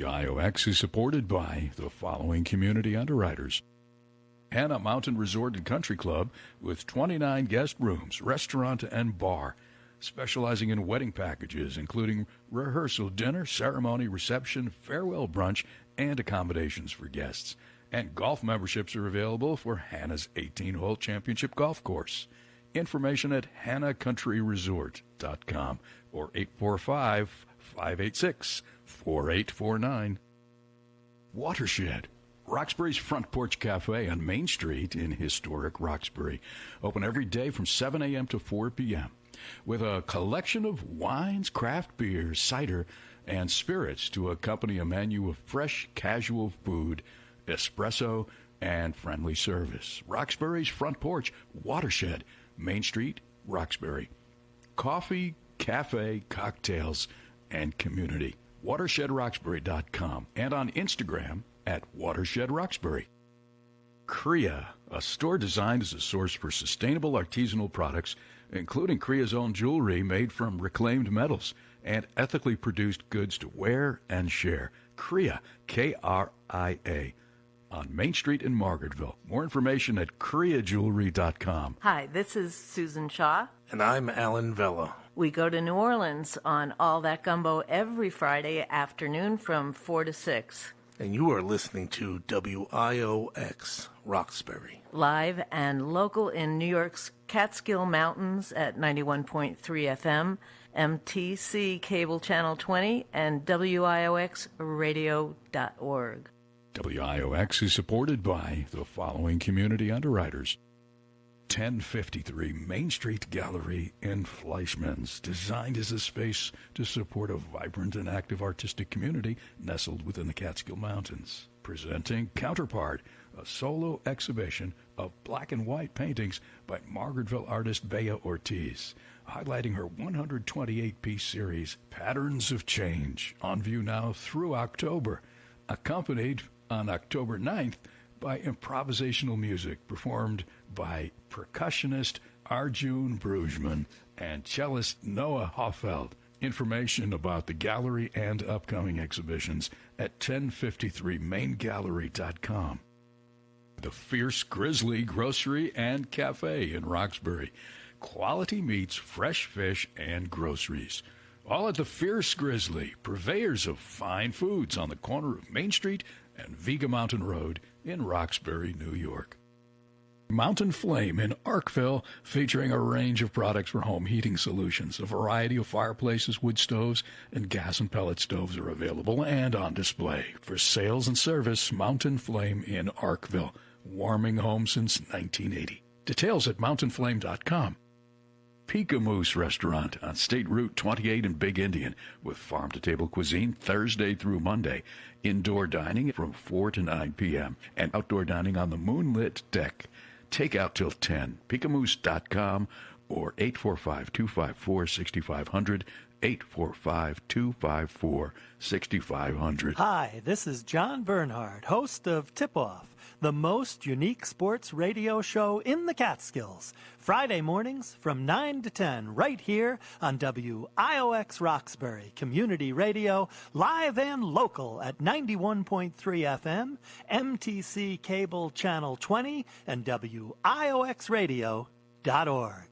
WIOX is supported by the following community underwriters. Hannah Mountain Resort and Country Club with 29 guest rooms, restaurant, and bar, specializing in wedding packages, including rehearsal, dinner, ceremony, reception, farewell brunch, and accommodations for guests. And golf memberships are available for Hannah's 18-hole championship golf course. Information at hannahcountryresort.com or 845-586-4849. Watershed, Roxbury's Front Porch Cafe on Main Street in historic Roxbury. Open every day from 7 a.m. to 4 p.m. with a collection of wines, craft beers, cider, and spirits to accompany a menu of fresh, casual food, espresso, and friendly service. Roxbury's Front Porch, Watershed, Main Street, Roxbury. Coffee, cafe, cocktails, and community. WatershedRoxbury.com and on Instagram at Watershed Roxbury. Kriya, a store designed as a source for sustainable artisanal products, including Kriya's own jewelry made from reclaimed metals and ethically produced goods to wear and share. Kriya, K-R-I-A, on Main Street in Margaretville. More information at KriyaJewelry.com. Hi, this is Susan Shaw. And I'm Alan Vella. We go to New Orleans on All That Gumbo every Friday afternoon from 4 to 6. And you are listening to WIOX Roxbury. Live and local in New York's Catskill Mountains at 91.3 FM, MTC Cable Channel 20, and WIOXradio.org. WIOX is supported by the following community underwriters. 1053 Main Street Gallery in Fleischmann's, designed as a space to support a vibrant and active artistic community nestled within the Catskill Mountains. Presenting Counterpart, a solo exhibition of black and white paintings by Margaretville artist Bea Ortiz, highlighting her 128-piece series, Patterns of Change, on view now through October, accompanied on October 9th by improvisational music performed by percussionist Arjun Brujman and cellist Noah Hoffeld. Information about the gallery and upcoming exhibitions at 1053maingallery.com. The Fierce Grizzly Grocery and Cafe in Roxbury. Quality meats, fresh fish, and groceries. All at the Fierce Grizzly, purveyors of fine foods on the corner of Main Street and Viga Mountain Road in Roxbury, New York. Mountain Flame in Arkville, featuring a range of products for home heating solutions. A variety of fireplaces, wood stoves, and gas and pellet stoves are available and on display. For sales and service, Mountain Flame in Arkville, warming home since 1980. Details at mountainflame.com. Pika Moose Restaurant on State Route 28 in Big Indian with farm-to-table cuisine Thursday through Monday. Indoor dining from 4 to 9 p.m. and outdoor dining on the moonlit deck. Takeout till 10. Pikamoose.com or 845-254-6500, 845-254-6500. Hi, this is John Bernhard, host of Tip Off, the most unique sports radio show in the Catskills. Friday mornings from 9 to 10 right here on WIOX Roxbury Community Radio, live and local at 91.3 FM, MTC Cable Channel 20, and WIOXradio.org.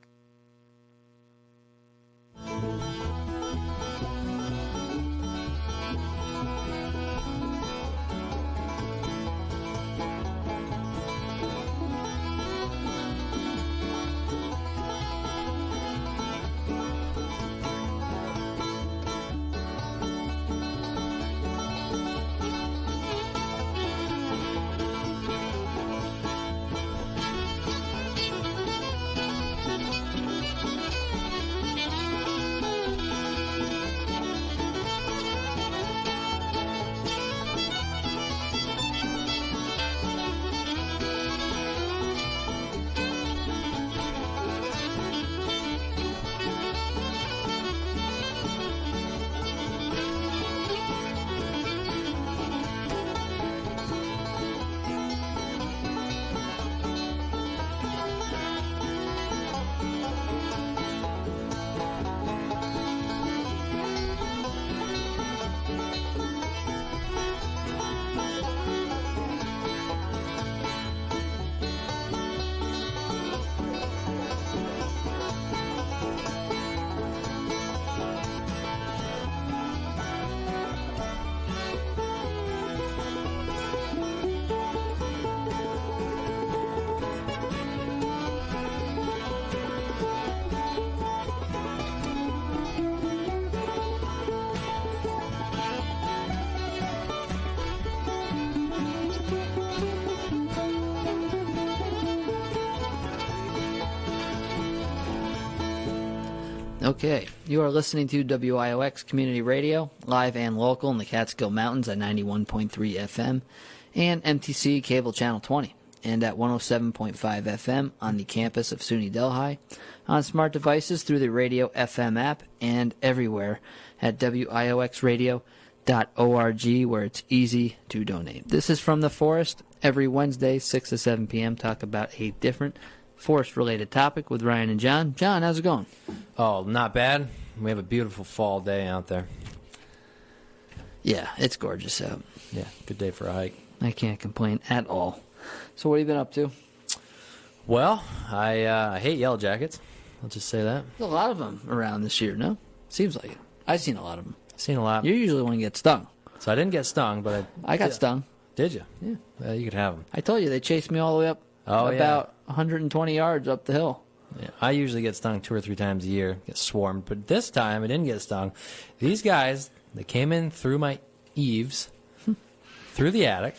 Okay, you are listening to WIOX Community Radio, live and local in the Catskill Mountains at 91.3 FM and MTC Cable Channel 20, and at 107.5 FM on the campus of SUNY Delhi, on smart devices through the Radio FM app, and everywhere at WIOXradio.org, where it's easy to donate. This is From the Forest, every Wednesday, 6 to 7 p.m., talk about a different forest-related topic with Ryan and John. John, how's it going? Oh, not bad. We have a beautiful fall day out there. Yeah, it's gorgeous out. Yeah, good day for a hike. I can't complain at all. So what have you been up to? Well, I hate yellow jackets. I'll just say that. There's a lot of them around this year, no? Seems like it. I've seen a lot of them. Seen a lot. You're usually the one who gets stung. So I didn't get stung, but I got stung. Did you? Yeah. Well, you could have them. I told you, they chased me all the way up about 120 yards up the hill. Yeah, I usually get stung 2 or 3 times a year, get swarmed, but this time I didn't get stung. These guys, they came in through my eaves, through the attic,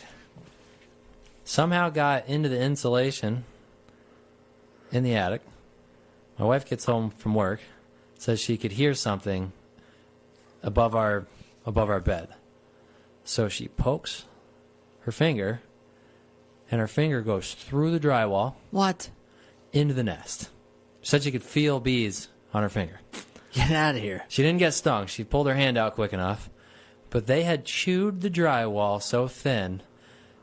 somehow got into the insulation in the attic. My wife gets home from work, says she could hear something above our bed. So she pokes her finger, and her finger goes through the drywall. What? Into the nest. She said she could feel bees on her finger. Get out of here. She didn't get stung. She pulled her hand out quick enough. But they had chewed the drywall so thin,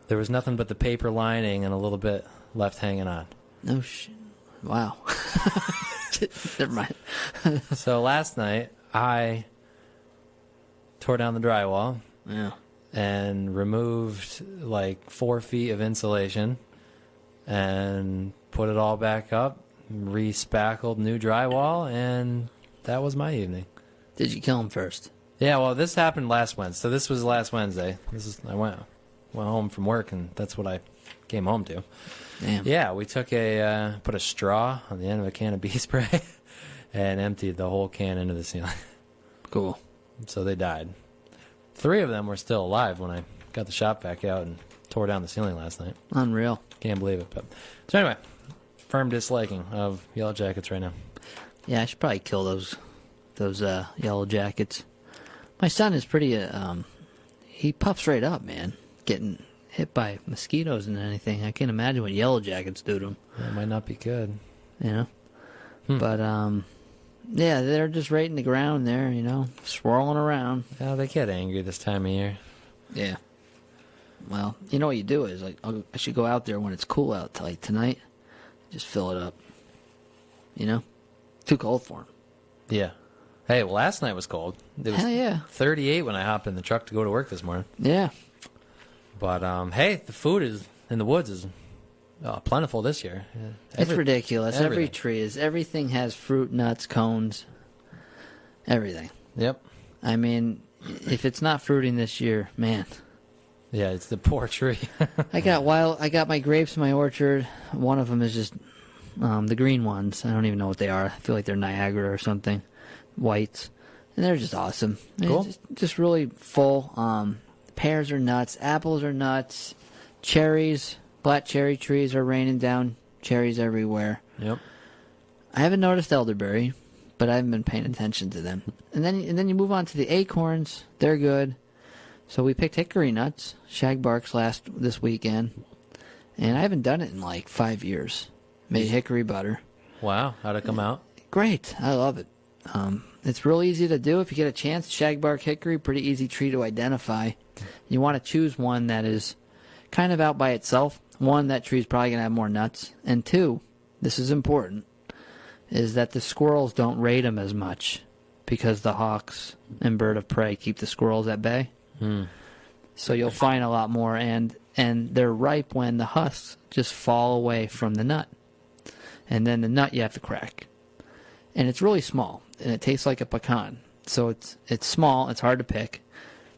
there was nothing but the paper lining and a little bit left hanging on. No shit. Wow. Never mind. So last night, I tore down the drywall. Yeah. And removed like 4 feet of insulation and put it all back up, re-spackled new drywall, and that was my evening. Did you kill him first? Yeah, well, this happened last Wednesday. So this was last Wednesday. I went home from work, and that's what I came home to. Damn. Yeah, we took put a straw on the end of a can of bee spray and emptied the whole can into the ceiling. Cool. So they died. 3 of them were still alive when I got the shop vac out and tore down the ceiling last night. Unreal. Can't believe it. But so anyway, firm disliking of yellow jackets right now. Yeah, I should probably kill those yellow jackets. My son is pretty. He puffs right up, man. Getting hit by mosquitoes and anything. I can't imagine what yellow jackets do to him. That might not be good. You know. But yeah, they're just right in the ground there, you know, swirling around. Yeah, they get angry this time of year. Yeah. Well, you know what you do is, like, I should go out there when it's cool out, like tonight, just fill it up. You know? Too cold for them. Yeah. Hey, well, last night was cold. It was Hell yeah. 38 when I hopped in the truck to go to work this morning. Yeah. But, hey, the food is in the woods is plentiful this year. It's ridiculous. Everything. Everything has fruit, nuts, cones, everything. Yep. I mean, if it's not fruiting this year, man. Yeah, it's the poor tree. I got my grapes in my orchard. One of them is just the green ones. I don't even know what they are. I feel like they're Niagara or something. Whites. And they're just awesome. Cool. Just really full. Pears are nuts. Apples are nuts. Cherries. Black cherry trees are raining down cherries everywhere. Yep. I haven't noticed elderberry, but I haven't been paying attention to them. And then you move on to the acorns. They're good. So we picked hickory nuts, shagbarks this weekend, and I haven't done it in like 5 years. Made hickory butter. Wow, how'd it come out? Great, I love it. It's real easy to do if you get a chance. Shagbark hickory, pretty easy tree to identify. You want to choose one that is kind of out by itself. 1, that tree's probably going to have more nuts. And 2, this is important, is that the squirrels don't raid them as much because the hawks and bird of prey keep the squirrels at bay. So you'll find a lot more, and they're ripe when the husks just fall away from the nut. And then the nut you have to crack. And it's really small, and it tastes like a pecan. So it's small, it's hard to pick.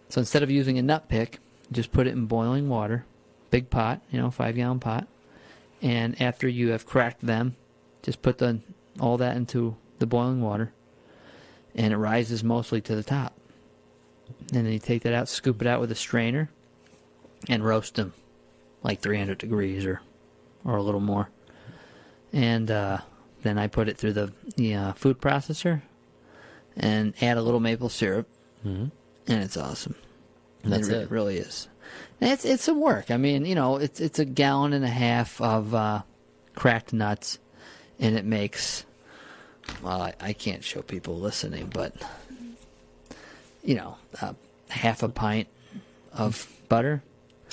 So instead of using a nut pick, just put it in boiling water. Big pot, 5-gallon pot. And after you have cracked them, just put all that into the boiling water. And it rises mostly to the top. And then you take that out, scoop it out with a strainer, and roast them like 300 degrees or a little more. And then I put it through the food processor, and add a little maple syrup, and it's awesome. That's It really is. And it's some work. I mean, it's a 1.5 gallons of cracked nuts, and it makes. Well, I can't show people listening, but half a pint of butter.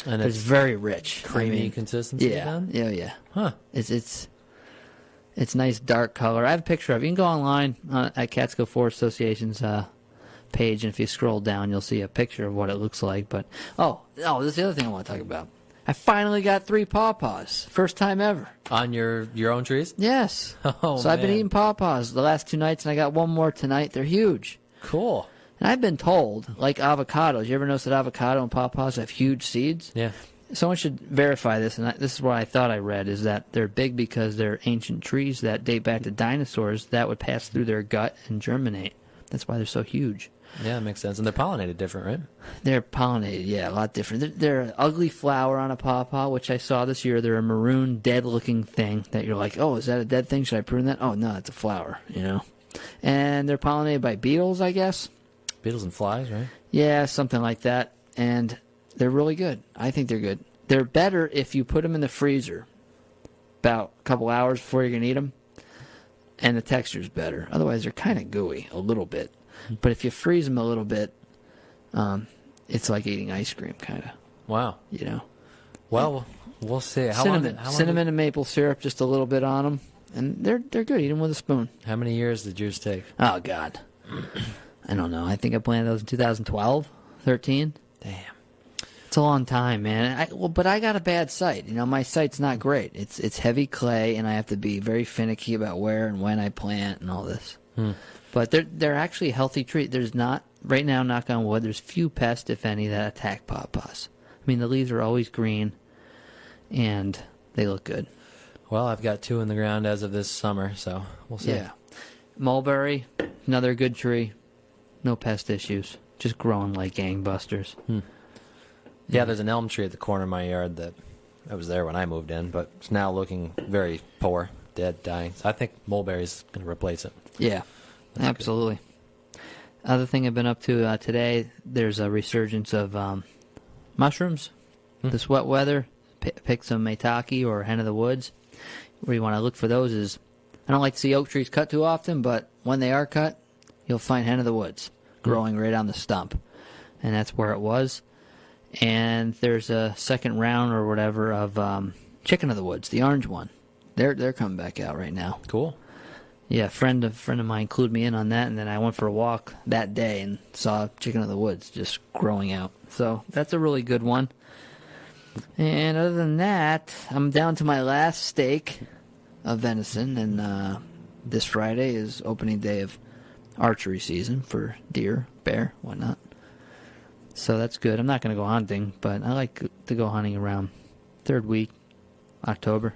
And It's very rich, creamy consistency. Yeah, then? yeah. Huh. It's nice dark color. I have a picture of it. You can go online at Catskill Forest Association's page, and if you scroll down, you'll see a picture of what it looks like. But this is the other thing I want to talk about. I finally got 3 pawpaws. First time ever. On your own trees? Yes. Oh, so I've been man. eating pawpaws the last 2 nights, and I got one more tonight. They're huge. Cool. And I've been told, like avocados, you ever notice that avocado and pawpaws have huge seeds? Yeah. Someone should verify this, and this is what I thought I read, is that they're big because they're ancient trees that date back to dinosaurs that would pass through their gut and germinate. That's why they're so huge. Yeah, that makes sense. And they're pollinated different, right? They're pollinated, yeah, a lot different. They're an ugly flower on a pawpaw, which I saw this year. They're a maroon, dead-looking thing that you're like, oh, is that a dead thing? Should I prune that? Oh, no, it's a flower, And they're pollinated by beetles, I guess. Beetles and flies, right? Yeah, something like that. And they're really good. I think they're good. They're better if you put them in the freezer about a couple hours before you're going to eat them. And the texture's better. Otherwise, they're kind of gooey a little bit. But if you freeze them a little bit, it's like eating ice cream, kind of. Wow. Well, we'll see. How cinnamon, long cinnamon and maple syrup, just a little bit on them, and they're good. Eat them with a spoon. How many years did yours take? Oh God, I don't know. I think I planted those in 2012, 13. Damn. It's a long time, man. But I got a bad site. My site's not great. It's heavy clay, and I have to be very finicky about where and when I plant and all this. But they're actually a healthy tree. There's not right now, knock on wood. There's few pests, if any, that attack pawpaws. I mean, the leaves are always green, and they look good. Well, I've got 2 in the ground as of this summer, so we'll see. Yeah, mulberry, another good tree. No pest issues. Just growing like gangbusters. Yeah, there's an elm tree at the corner of my yard that was there when I moved in, but it's now looking very poor, dead, dying. So I think mulberry's going to replace it. Yeah, absolutely. Other thing I've been up to today, there's a resurgence of mushrooms. This wet weather, pick some maitake or hen of the woods. Where you want to look for those is, I don't like to see oak trees cut too often, but when they are cut, you'll find hen of the woods growing right on the stump. And that's where it was. And there's a second round or whatever of chicken of the woods, the orange one. They're coming back out right now. Cool. Yeah, a friend of mine clued me in on that, and then I went for a walk that day and saw chicken of the woods just growing out. So that's a really good one. And other than that, I'm down to my last steak of venison, and this Friday is opening day of archery season for deer, bear, whatnot. So that's good. I'm not going to go hunting, but I like to go hunting around third week, October.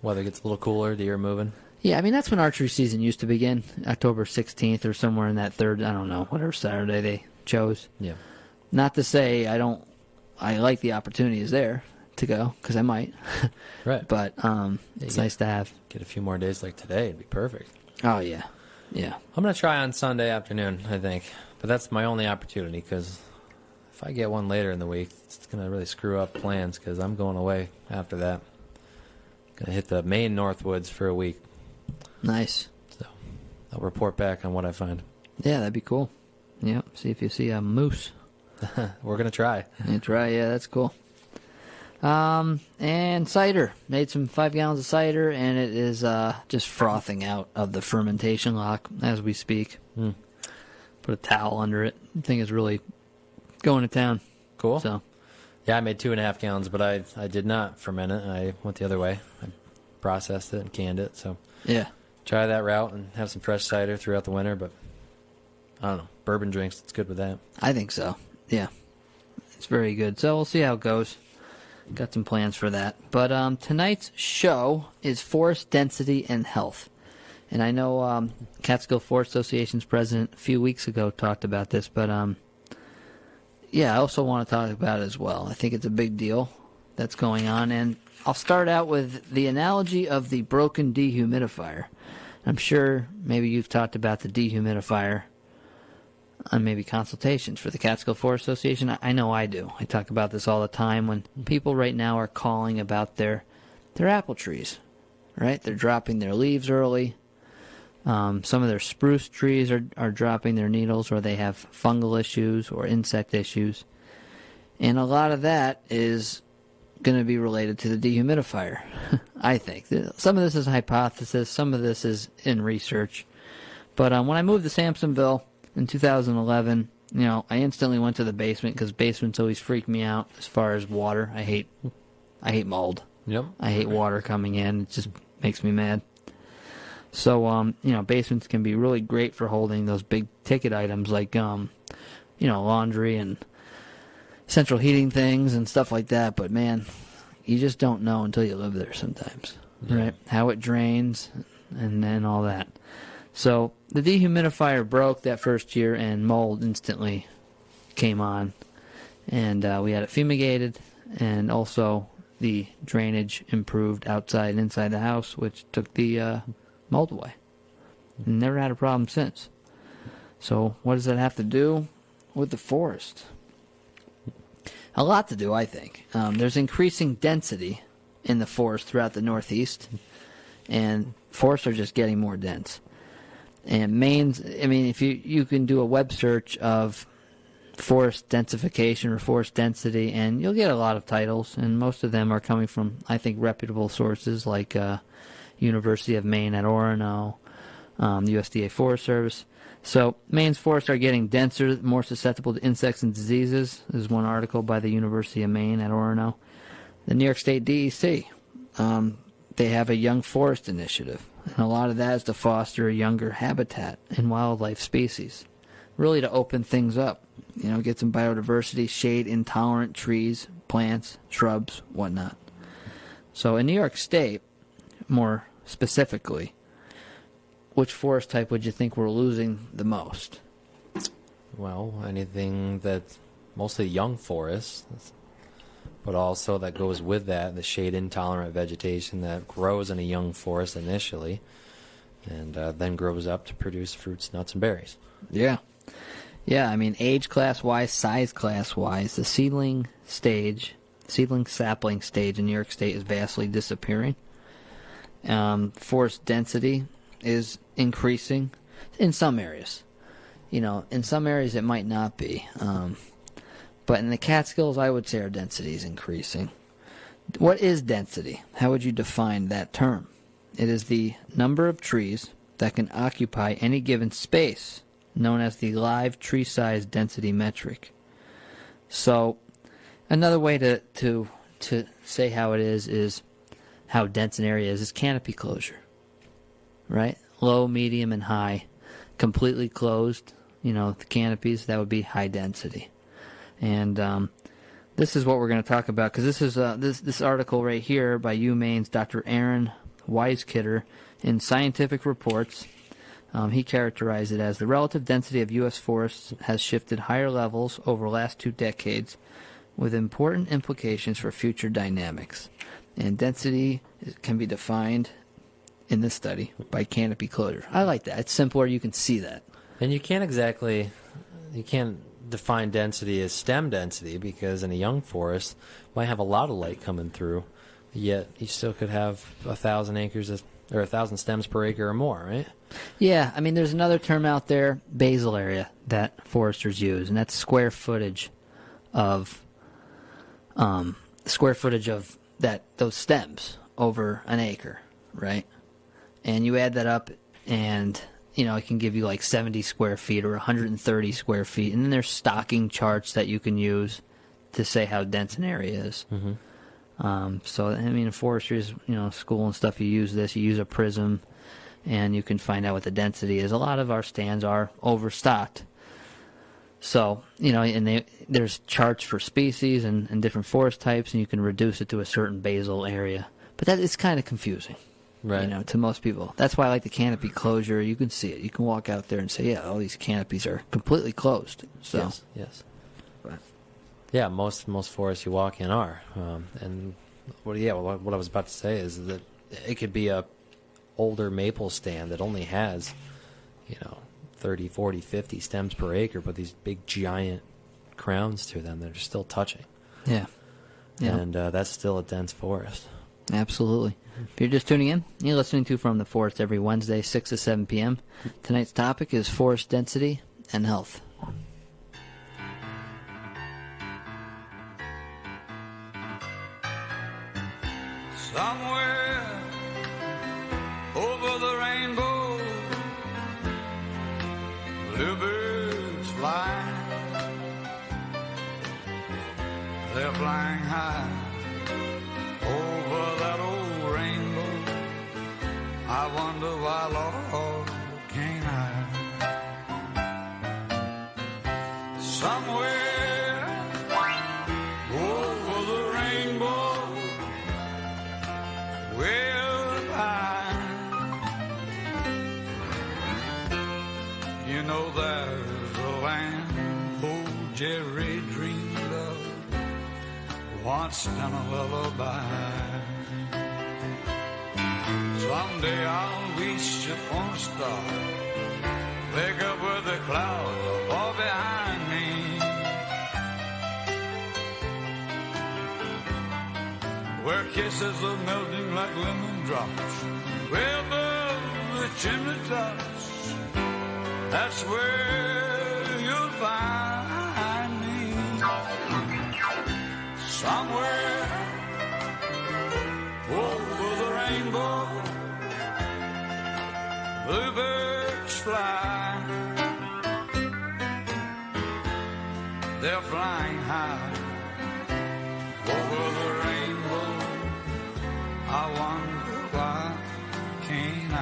Weather gets a little cooler, deer moving. Yeah, I mean, that's when archery season used to begin, October 16th or somewhere in that third, I don't know, whatever Saturday they chose. Yeah. Not to say I like the opportunity is there to go, because I might. Right. But it's nice to have. Get a few more days like today, it'd be perfect. Oh, yeah. Yeah. I'm going to try on Sunday afternoon, I think. But that's my only opportunity, because if I get one later in the week, it's going to really screw up plans, because I'm going away after that. Going to hit the Maine Northwoods for a week. Nice. So I'll report back on what I find. Yeah, that'd be cool. Yep. See if you see a moose. We're going to try. You try, yeah, that's cool. And cider. Made some 5 gallons of cider, and it is just frothing out of the fermentation lock as we speak. Put a towel under it. The thing is really going to town. Cool. So, yeah, I made 2.5 gallons, but I did not ferment it. I went the other way. I processed it and canned it. So yeah. Try that route and have some fresh cider throughout the winter. But I don't know, bourbon drinks, it's good with that. I think so. Yeah. It's very good. So we'll see how it goes. Got some plans for that. But tonight's show is forest density and health. And I know Catskill Forest Association's president a few weeks ago talked about this, but yeah, I also want to talk about it as well. I think it's a big deal that's going on. And I'll start out with the analogy of the broken dehumidifier. I'm sure maybe you've talked about the dehumidifier on maybe consultations for the Catskill Forest Association. I know I do. I talk about this all the time when people right now are calling about their apple trees, right? They're dropping their leaves early. Some of their spruce trees are dropping their needles, or they have fungal issues or insect issues. And a lot of that is going to be related to the dehumidifier, I think. Some of this is hypothesis, some of this is in research. But when I moved to Sampsonville in 2011, I instantly went to the basement because basements always freak me out as far as water. I hate mold. Yep. I hate water coming in. It just makes me mad. So, basements can be really great for holding those big ticket items like, laundry and central heating things and stuff like that. But, man, you just don't know until you live there sometimes, right? How it drains and then all that. So the dehumidifier broke that first year and mold instantly came on. And we had it fumigated, and also the drainage improved outside and inside the house, which took the mold away. Never had a problem since. So what does that have to do with the forest? A lot to do, I think. There's increasing density in the forest throughout the Northeast, and forests are just getting more dense. And if you can do a web search of forest densification or forest density, and you'll get a lot of titles, and most of them are coming from, I think, reputable sources like University of Maine at Orono, USDA Forest Service. So Maine's forests are getting denser, more susceptible to insects and diseases. This is one article by the University of Maine at Orono. The New York State DEC, they have a Young Forest Initiative, and a lot of that is to foster a younger habitat and wildlife species, really to open things up, get some biodiversity, shade-intolerant trees, plants, shrubs, whatnot. So in New York State, more specifically, which forest type would you think we're losing the most? Well, anything that's mostly young forests, but also that goes with that, the shade-intolerant vegetation that grows in a young forest initially, and then grows up to produce fruits, nuts, and berries. Yeah. Yeah, age class-wise, size class-wise, the seedling sapling stage in New York State is vastly disappearing. Forest density is increasing in some areas. In some areas it might not be. But in the Catskills, I would say our density is increasing. What is density? How would you define that term? It is the number of trees that can occupy any given space, known as the live tree size density metric. So, another way to say how it is how dense an area is canopy closure, right? Low, medium, and high, completely closed. The canopies, that would be high density. And this is what we're going to talk about, because this is this article right here by UMaine's Dr. Aaron Weiskiter in Scientific Reports. He characterized it as the relative density of U.S. forests has shifted higher levels over the last 2 decades, with important implications for future dynamics. And density can be defined in this study by canopy closure. I like that. It's simpler. You can see that. And you can't define density as stem density, because in a young forest might have a lot of light coming through, yet you still could have 1,000 acres or 1,000 stems per acre or more, right? Yeah, there's another term out there, basal area, that foresters use, and that's square footage of those stems over an acre, right? And you add that up, and it can give you like 70 square feet or 130 square feet. And then there's stocking charts that you can use to say how dense an area is. Mm-hmm. So, in forestry, school and stuff, you use this. You use a prism, and you can find out what the density is. A lot of our stands are overstocked. So, and there's charts for species and different forest types, and you can reduce it to a certain basal area. But that is kind of confusing. Right. To most people. That's why I like the canopy closure. You can see it. You can walk out there and say, yeah, all these canopies are completely closed. So. Yes. But. Yeah, most forests you walk in are. And what I was about to say is that it could be a older maple stand that only has, 30, 40, 50 stems per acre, but these big giant crowns to them that are still touching. Yeah. Yeah. And that's still a dense forest. Absolutely. If you're just tuning in, you're listening to From the Forest every Wednesday, 6 to 7 p.m. Tonight's topic is forest density and health. Somewhere over the rainbow, bluebirds fly. They're flying high over that old rainbow. I wonder why, Lord, can't I? Somewhere over the rainbow, well, you know there's a land old Jerry dreamed of once in a lullaby. Someday I'll reach upon a star, wake up with the clouds are far behind me. Where kisses are melting like lemon drops, way above the chimney tops, that's where you'll find me. Somewhere over the rainbow, bluebirds fly. They're flying high over the rainbow. I wonder why can't I?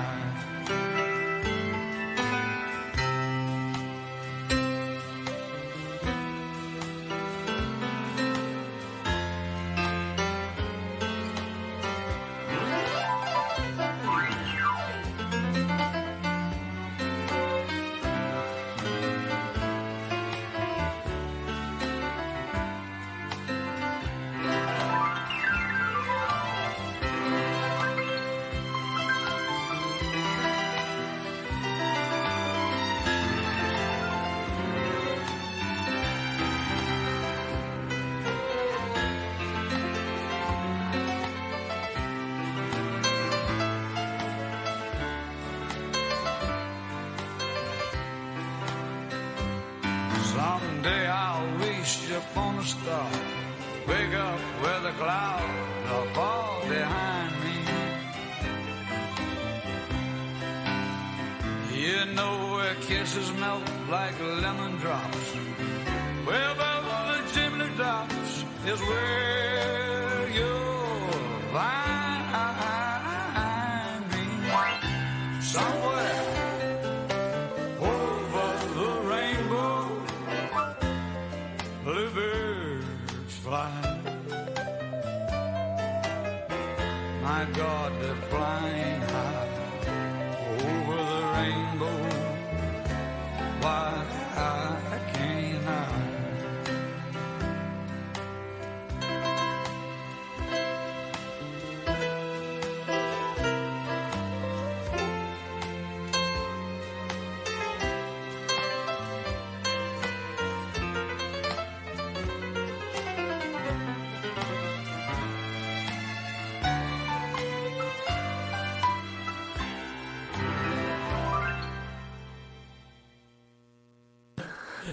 Someday I'll reach upon a star, wake up where the clouds are far behind me. You know where kisses melt like lemon drops, where above the chimney tops is where you'll find me. Somewhere bluebirds fly. My God, they're flying high over the rainbow. Why can't I?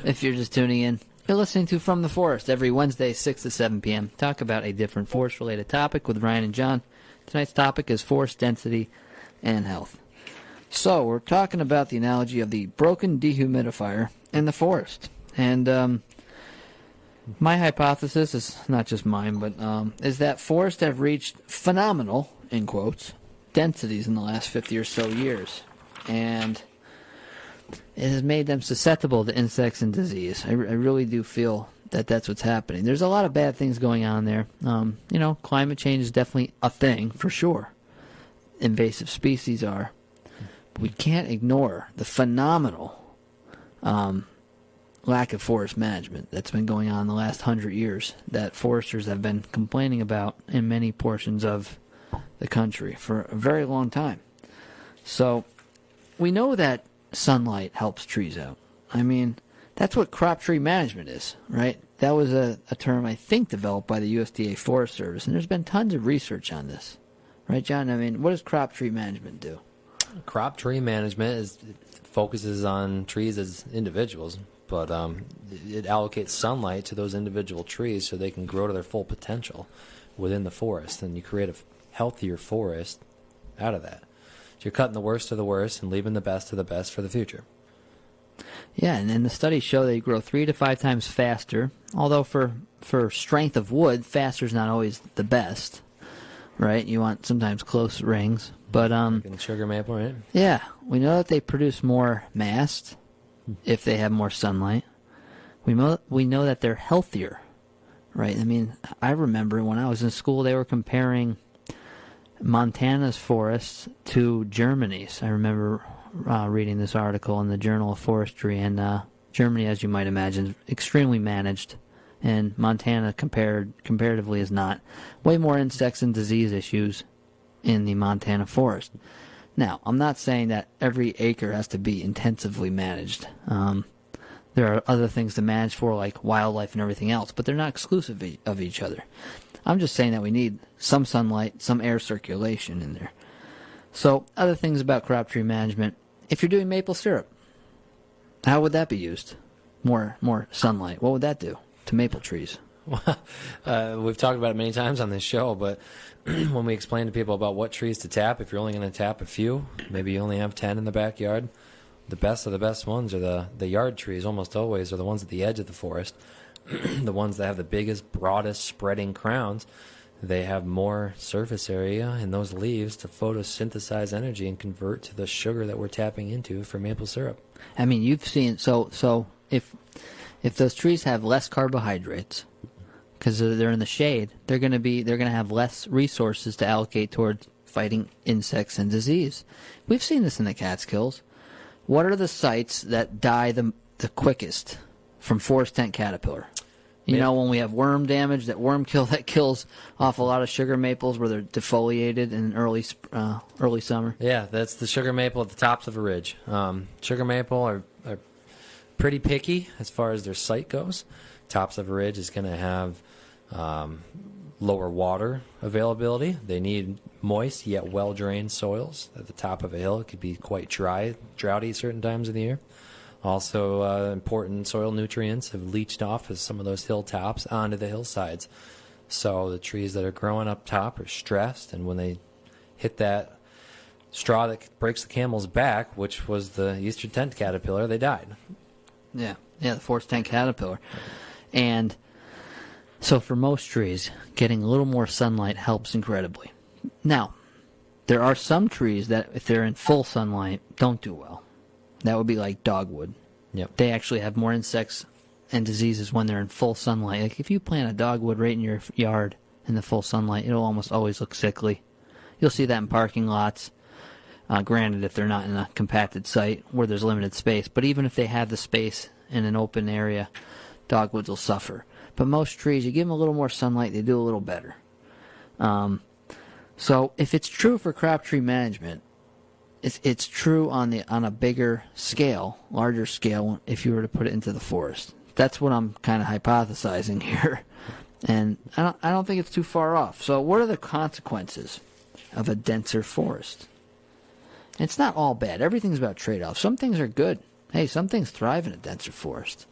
If you're just tuning in, you're listening to From the Forest every Wednesday, 6 to 7 p.m. Talk about a different forest-related topic with Ryan and John. Tonight's topic is forest density and health. So, we're talking about the analogy of the broken dehumidifier in the forest. And my hypothesis is not just mine, but is that forests have reached phenomenal, in quotes, densities in the last 50 or so years. And it has made them susceptible to insects and disease. I really do feel that that's what's happening. There's a lot of bad things going on there. Climate change is definitely a thing, for sure. Invasive species are. But we can't ignore the phenomenal lack of forest management that's been going on the last 100 years that foresters have been complaining about in many portions of the country for a very long time. So we know that sunlight helps trees out. I mean, that's what crop tree management is, right? That was a term, I think, developed by the USDA Forest Service, and there's been tons of research on this. Right, John? I mean, what does crop tree management do? Crop tree management focuses on trees as individuals, but it allocates sunlight to those individual trees so they can grow to their full potential within the forest, and you create a healthier forest out of that. So you're cutting the worst of the worst and leaving the best of the best for the future. Yeah, and the studies show they grow 3 to 5 times faster, although for strength of wood, faster is not always the best. Right, you want sometimes close rings, but Sugar maple, right? Yeah, we know that they produce more mast if they have more sunlight. We know that they're healthier, right? I mean, I remember when I was in school, they were comparing Montana's forests to Germany's. I remember reading this article in the Journal of Forestry, and Germany, as you might imagine, is extremely managed. And Montana comparatively is not. Way more insects and disease issues in the Montana forest. Now, I'm not saying that every acre has to be intensively managed. There are other things to manage for, like wildlife and everything else, but they're not exclusive of each other. I'm just saying that we need some sunlight, some air circulation in there. So, other things about crop tree management. If you're doing maple syrup, how would that be used? More sunlight. What would that do to maple trees? We've talked about it many times on this show, but when we explain to people about what trees to tap, if you're only going to tap a few, maybe you only have 10 in the backyard, the best of the best ones are the yard trees, almost always, are the ones at the edge of the forest. The ones that have the biggest, broadest, spreading crowns. They have more surface area in those leaves to photosynthesize energy and convert to the sugar that we're tapping into for maple syrup. I mean, you've seen, so if those trees have less carbohydrates, because they're in the shade, they're going to have less resources to allocate towards fighting insects and disease. We've seen this in the Catskills. What are the sites that die the quickest from forest tent caterpillar? You know, when we have worm damage, that worm kill that kills off a lot of sugar maples where they're defoliated in early summer. Yeah, that's the sugar maple at the tops of a ridge. Sugar maple are pretty picky as far as their site goes. Tops of a ridge is going to have lower water availability. They need moist yet well-drained soils. At the top of a hill, it could be quite dry, droughty certain times of the year. Also, important soil nutrients have leached off of some of those hilltops onto the hillsides. So the trees that are growing up top are stressed, and when they hit that straw that breaks the camel's back, which was the eastern tent caterpillar, they died. Yeah, the forest tent caterpillar. And so for most trees, getting a little more sunlight helps incredibly. Now, there are some trees that, if they're in full sunlight, don't do well. That would be like dogwood. Yep. They actually have more insects and diseases when they're in full sunlight. Like if you plant a dogwood right in your yard in the full sunlight, it'll almost always look sickly. You'll see that in parking lots. Granted, if they're not in a compacted site where there's limited space. But even if they have the space in an open area, dogwoods will suffer. But most trees, you give them a little more sunlight, they do a little better. So if it's true for crop tree management, it's true on a bigger scale, larger scale, if you were to put it into the forest. That's what I'm kind of hypothesizing here. And I don't think it's too far off. So what are the consequences of a denser forest? It's not all bad. Everything's about trade-offs. Some things are good. Hey, some things thrive in a denser forest.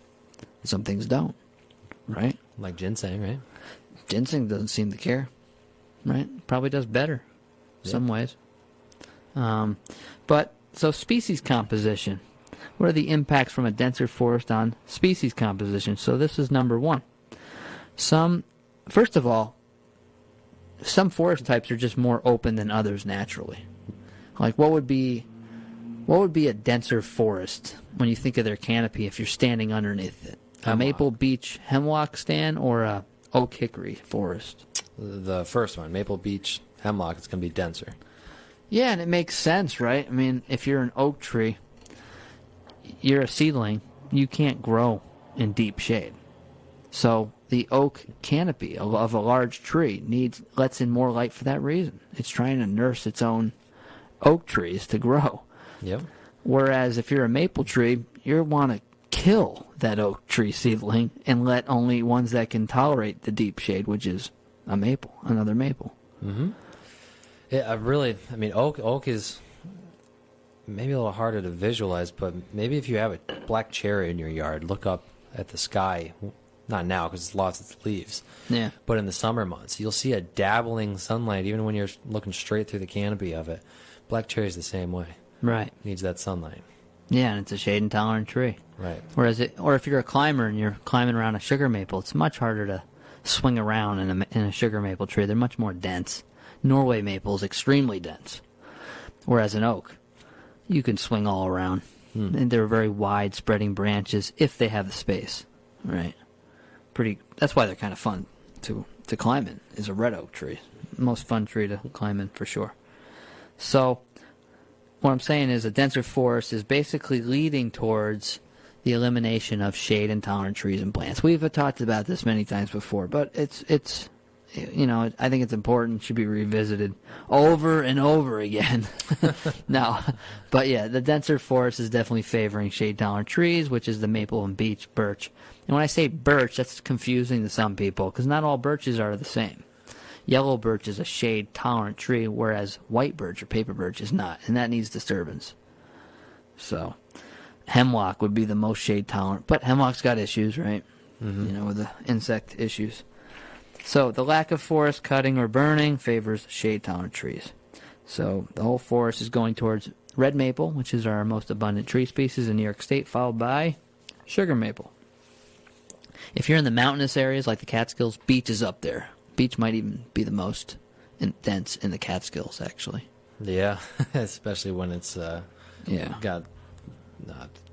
Some things don't. Right? Like ginseng, right? Ginseng doesn't seem to care. Right? Probably does better in some ways. But, so species composition. What are the impacts from a denser forest on species composition? So this is number one. First of all, some forest types are just more open than others naturally. Like what would be a denser forest when you think of their canopy if you're standing underneath it? A maple beech hemlock stand or a oak hickory forest? The first one, maple beech hemlock, it's going to be denser. Yeah, and it makes sense, right? I mean, if you're an oak tree, you're a seedling, you can't grow in deep shade. So the oak canopy of a large tree lets in more light for that reason. It's trying to nurse its own oak trees to grow. Yep. Whereas if you're a maple tree, you want to kill that oak tree seedling and let only ones that can tolerate the deep shade, which is another maple. Mm-hmm. Yeah, I mean, oak is maybe a little harder to visualize, but maybe if you have a black cherry in your yard, look up at the sky. Not now because it's lost its leaves. Yeah. But in the summer months, you'll see a dabbling sunlight even when you're looking straight through the canopy of it. Black cherry is the same way. Right. Needs that sunlight. Yeah, and it's a shade intolerant tree. Right. Or if you're a climber and you're climbing around a sugar maple, it's much harder to swing around in a sugar maple tree. They're much more dense. Norway maple is extremely dense, whereas an oak, you can swing all around. And they're very wide spreading branches if they have the space. Right. That's why they're kind of fun to climb in, is a red oak tree. Most fun tree to climb in for sure. So what I'm saying is a denser forest is basically leading towards the elimination of shade intolerant trees and plants. We've talked about this many times before, but it's I think it's important, should be revisited over and over again. No, but yeah, the denser forest is definitely favoring shade tolerant trees, which is the maple and birch. And when I say birch, that's confusing to some people because not all birches are the same. Yellow birch is a shade tolerant tree, whereas white birch or paper birch is not, and that needs disturbance. So hemlock would be the most shade tolerant, but hemlock's got issues, right? Mm-hmm. With the insect issues. So the lack of forest cutting or burning favors shade-tolerant trees. So the whole forest is going towards red maple, which is our most abundant tree species in New York State, followed by sugar maple. If you're in the mountainous areas like the Catskills, beech is up there. Beech might even be the most dense in the Catskills, actually. Yeah, especially when it's got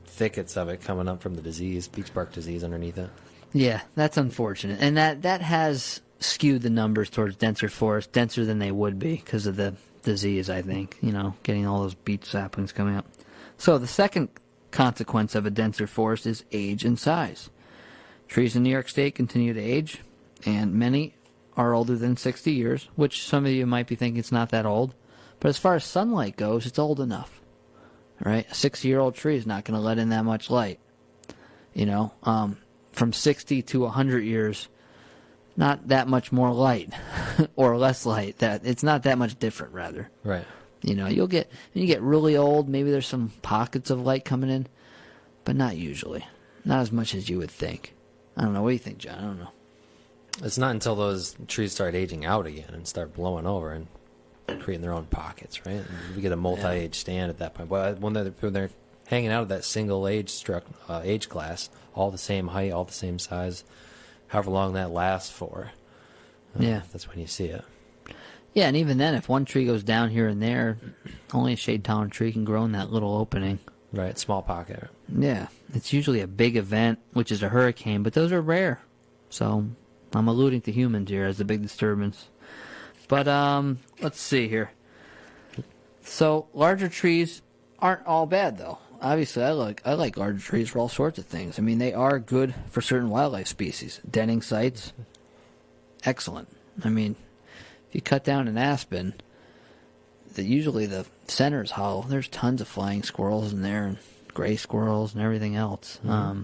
thickets of it coming up from the disease, beech bark disease underneath it. Yeah, that's unfortunate. And that has skewed the numbers towards denser forest, denser than they would be because of the disease, I think, getting all those beech saplings coming up. So the second consequence of a denser forest is age and size. Trees in New York State continue to age, and many are older than 60 years, which some of you might be thinking it's not that old. But as far as sunlight goes, it's old enough, right? A 60-year-old tree is not going to let in that much light, From 60 to 100 years, not that much more light or less light. That it's not that much different, rather. Right. When you get really old, maybe there's some pockets of light coming in, but not usually. Not as much as you would think. I don't know. What do you think, John? I don't know. It's not until those trees start aging out again and start blowing over and creating their own pockets, right? And we get a multi-age stand at that point. But when they're hanging out of that single age class, all the same height, all the same size, however long that lasts for. That's when you see it. Yeah, and even then, if one tree goes down here and there, only a shade-tolerant tree can grow in that little opening. Right, small pocket. Yeah, it's usually a big event, which is a hurricane, but those are rare. So I'm alluding to humans here as a big disturbance. But let's see here. So larger trees aren't all bad, though. Obviously, I like larger trees for all sorts of things. I mean, they are good for certain wildlife species. Denning sites, excellent. I mean, if you cut down an aspen, usually the center is hollow. There's tons of flying squirrels in there, and gray squirrels and everything else. Mm-hmm.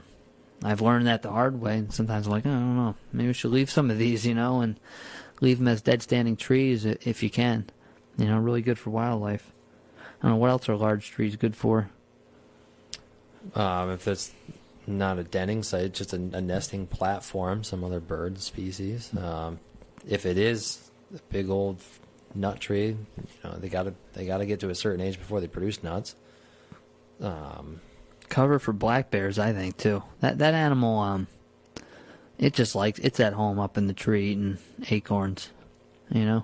I've learned that the hard way, and sometimes I'm like, I don't know, maybe we should leave some of these, and leave them as dead standing trees if you can. Really good for wildlife. I don't know, what else are large trees good for? If it's not a denning site, just a nesting platform, some other bird species. If it is a big old nut tree, they gotta get to a certain age before they produce nuts. Cover for black bears, I think, too. That animal, it's at home up in the tree eating acorns, I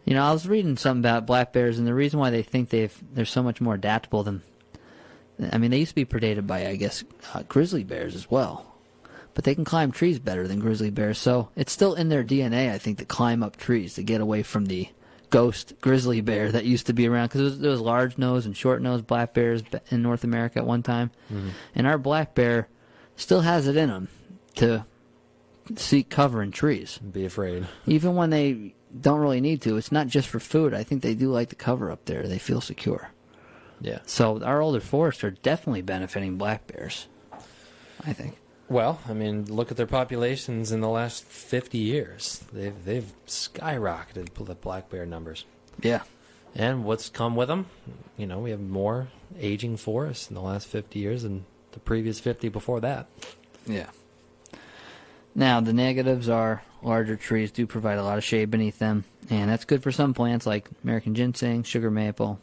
was reading something about black bears, and the reason why they think they're so much more adaptable than, they used to be predated by, I guess, grizzly bears as well. But they can climb trees better than grizzly bears, so it's still in their DNA, I think, to climb up trees to get away from the ghost grizzly bear that used to be around, because there was large-nosed and short-nosed black bears in North America at one time. Mm-hmm. And our black bear still has it in them to seek cover in trees. Be afraid. Even when they don't really need to. It's not just for food. I think they do like the cover up there. They feel secure. Yeah. So our older forests are definitely benefiting black bears, I think. Well, I mean, look at their populations in the last 50 years. They've skyrocketed, the black bear numbers. Yeah. And what's come with them? You know, we have more aging forests in the last 50 years than the previous 50 before that. Yeah. Now, the negatives are larger trees do provide a lot of shade beneath them, and that's good for some plants like American ginseng, sugar maple,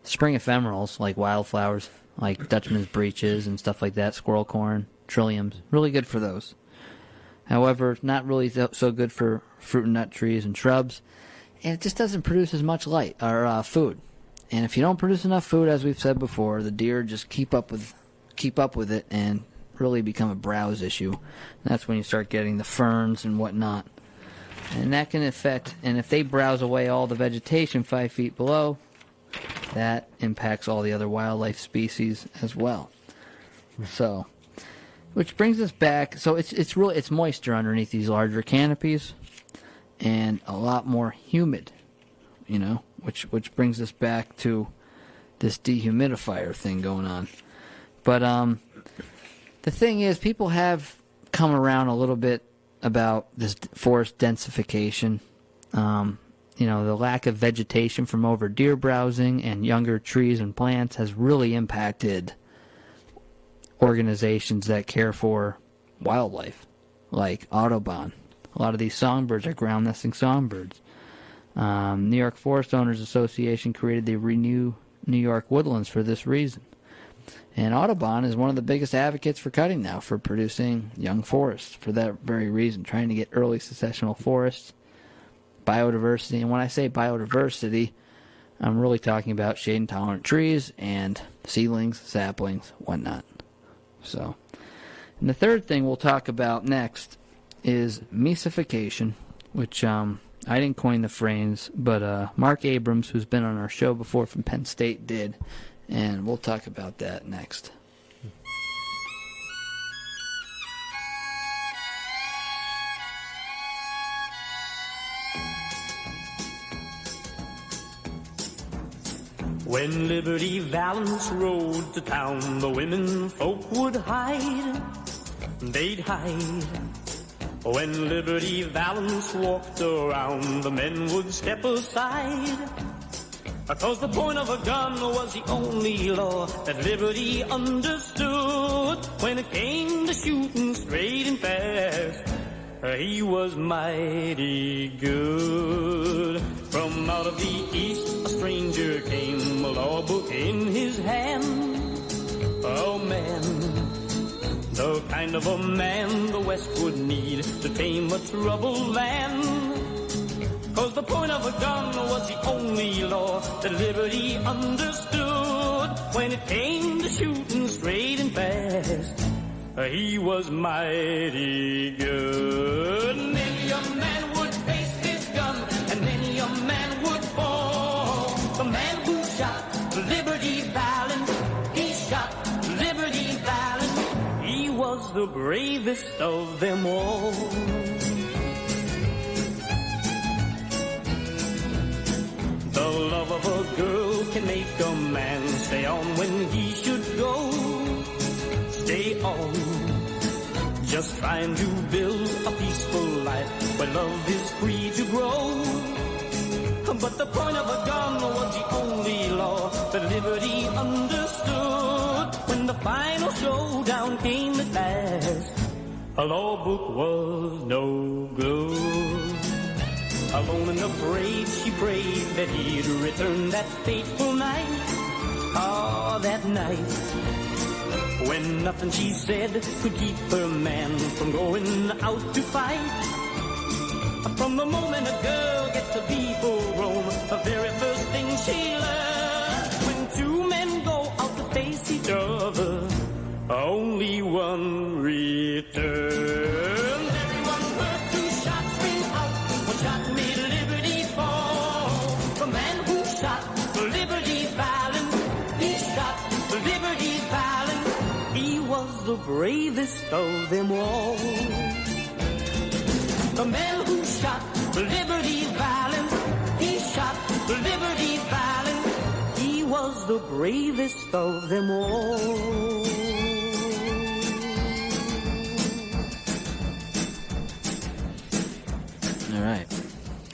spring ephemerals like wildflowers, like Dutchman's breeches and stuff like that, squirrel corn, trilliums, really good for those. However, not really so good for fruit and nut trees and shrubs, and it just doesn't produce as much light or food. And if you don't produce enough food, as we've said before, the deer just keep up with it and really become a browse issue. And that's when you start getting the ferns and whatnot. And that can affect, and if they browse away all the vegetation 5 feet below, that impacts all the other wildlife species as well. So, which brings us back, so it's moisture underneath these larger canopies and a lot more humid, you know, which brings us back to this dehumidifier thing going on. But the thing is, people have come around a little bit about this forest densification. You know, the lack of vegetation from over deer browsing and younger trees and plants has really impacted organizations that care for wildlife, like Audubon. A lot of these songbirds are ground nesting songbirds. New York Forest Owners Association created the Renew New York Woodlands for this reason. And Audubon is one of the biggest advocates for cutting now, for producing young forests for that very reason, trying to get early successional forests, biodiversity. And when I say biodiversity, I'm really talking about shade-intolerant trees and seedlings, saplings, whatnot. So, and the third thing we'll talk about next is mesification, which I didn't coin the phrase, but Mark Abrams, who's been on our show before from Penn State, did. And we'll talk about that next. When Liberty Valance rode to town, the women folk would hide. They'd hide. When Liberty Valance walked around, the men would step aside. Because the point of a gun was the only law that Liberty understood. When it came to shooting straight and fast, he was mighty good. From out of the east a stranger came, a law book in his hand. Oh man, the kind of a man the West would need to tame a troubled land. 'Cause the point of a gun was the only law that Liberty understood. When it came to shooting straight and fast, he was mighty good. Many a man would face his gun, and many a man would fall. The man who shot Liberty Valance, he shot Liberty Valance. He was the bravest of them all. The love of a girl can make a man stay on when he should go. Stay on, just trying to build a peaceful life where love is free to grow. But the point of a gun was the only law that Liberty understood. When the final showdown came at last, a law book was no good. Alone and afraid, she prayed that he'd return that fateful night. Ah, that night, when nothing she said could keep her man from going out to fight. From the moment a girl gets to be full grown, the very first thing she learns, when two men go out to face each other, only one returns. Everyone heard two shots ring out. One shot made Liberty fall. The man who shot Liberty Valance, he shot Liberty Valance. He was the bravest of them all. The man who shot Liberty Valance, he shot Liberty Valance. He was the the bravest of them all. All right.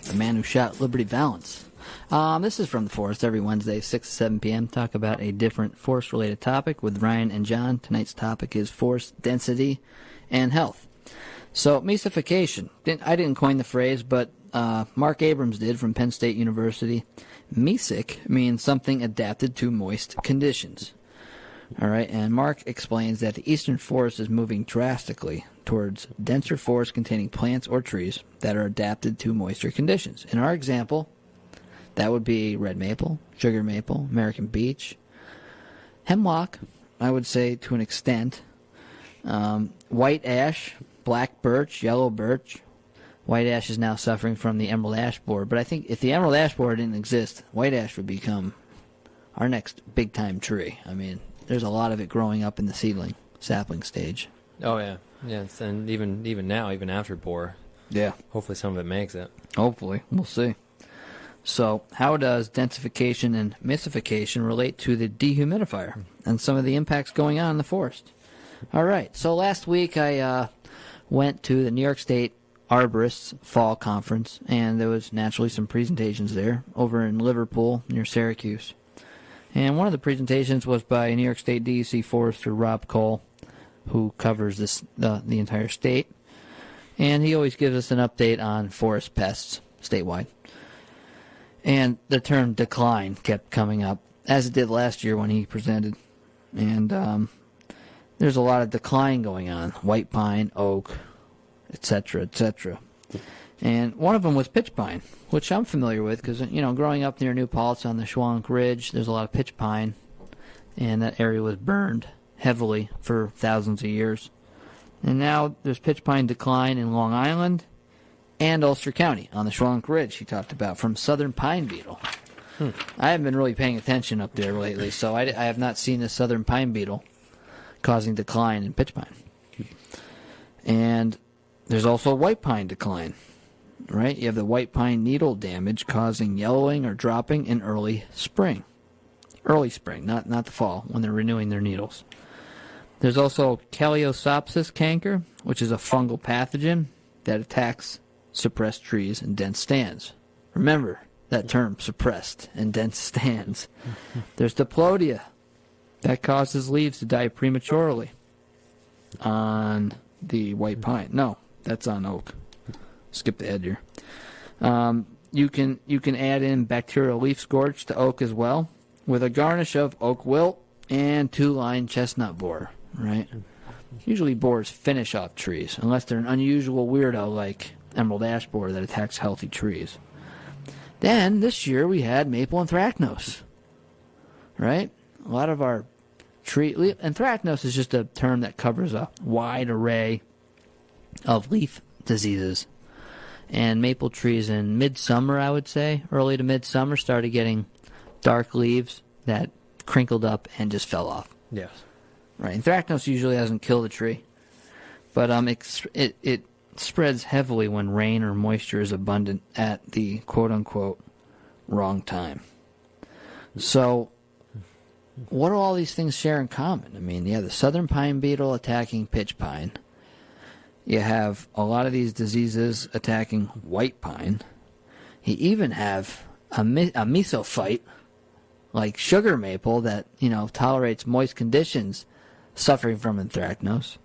The man who shot Liberty Valance. This is From the Forest every Wednesday, 6 to 7 p.m. Talk about a different forest-related topic with Ryan and John. Tonight's topic is forest density and health. So, mesification. I didn't coin the phrase, but Mark Abrams did from Penn State University. Mesic means something adapted to moist conditions. All right, and Mark explains that the eastern forest is moving drastically towards denser forests containing plants or trees that are adapted to moisture conditions. In our example, that would be red maple, sugar maple, American beech, hemlock, I would say to an extent, white ash, black birch, yellow birch. White ash is now suffering from the emerald ash borer, but I think if the emerald ash borer didn't exist, white ash would become our next big-time tree. I mean, there's a lot of it growing up in the seedling, sapling stage. Oh, yeah. Yeah, and even now, even after borer. Yeah. Hopefully some of it makes it. Hopefully. We'll see. So, how does densification and mesification relate to the dehumidifier and some of the impacts going on in the forest? All right. So, last week I went to the New York State Arborists Fall Conference, and there was naturally some presentations there over in Liverpool near Syracuse. And one of the presentations was by New York State DEC Forester Rob Cole, who covers the entire state. And he always gives us an update on forest pests statewide. And the term decline kept coming up, as it did last year when he presented. And there's a lot of decline going on. White pine, oak, etc., etc. And one of them was pitch pine, which I'm familiar with because, growing up near New Paltz on the Schwank Ridge, there's a lot of pitch pine, and that area was burned heavily for thousands of years. And now there's pitch pine decline in Long Island and Ulster County on the Schwank Ridge he talked about from southern pine beetle. I haven't been really paying attention up there lately, so I have not seen the southern pine beetle causing decline in pitch pine. And there's also white pine decline, right? You have the white pine needle damage causing yellowing or dropping in early spring. Early spring, not the fall, when they're renewing their needles. There's also Calliosopsis canker, which is a fungal pathogen that attacks suppressed trees and dense stands. Remember that term, suppressed and dense stands. There's Diplodia, that causes leaves to die prematurely on the white pine. No, that's on oak. Skip ahead here. You can add in bacterial leaf scorch to oak as well, with a garnish of oak wilt and two-line chestnut borer, right? Usually borers finish off trees, unless they're an unusual weirdo like emerald ash borer that attacks healthy trees. Then, this year, we had maple anthracnose, right? A lot of our anthracnose is just a term that covers a wide array of leaf diseases. And maple trees in midsummer, I would say, early to midsummer, started getting dark leaves that crinkled up and just fell off. Yes. Right. Anthracnose usually doesn't kill the tree, but it spreads heavily when rain or moisture is abundant at the quote-unquote wrong time. So, what do all these things share in common? I mean, you have the southern pine beetle attacking pitch pine. You have a lot of these diseases attacking white pine. You even have a mesophyte, like sugar maple, that, tolerates moist conditions, suffering from anthracnose.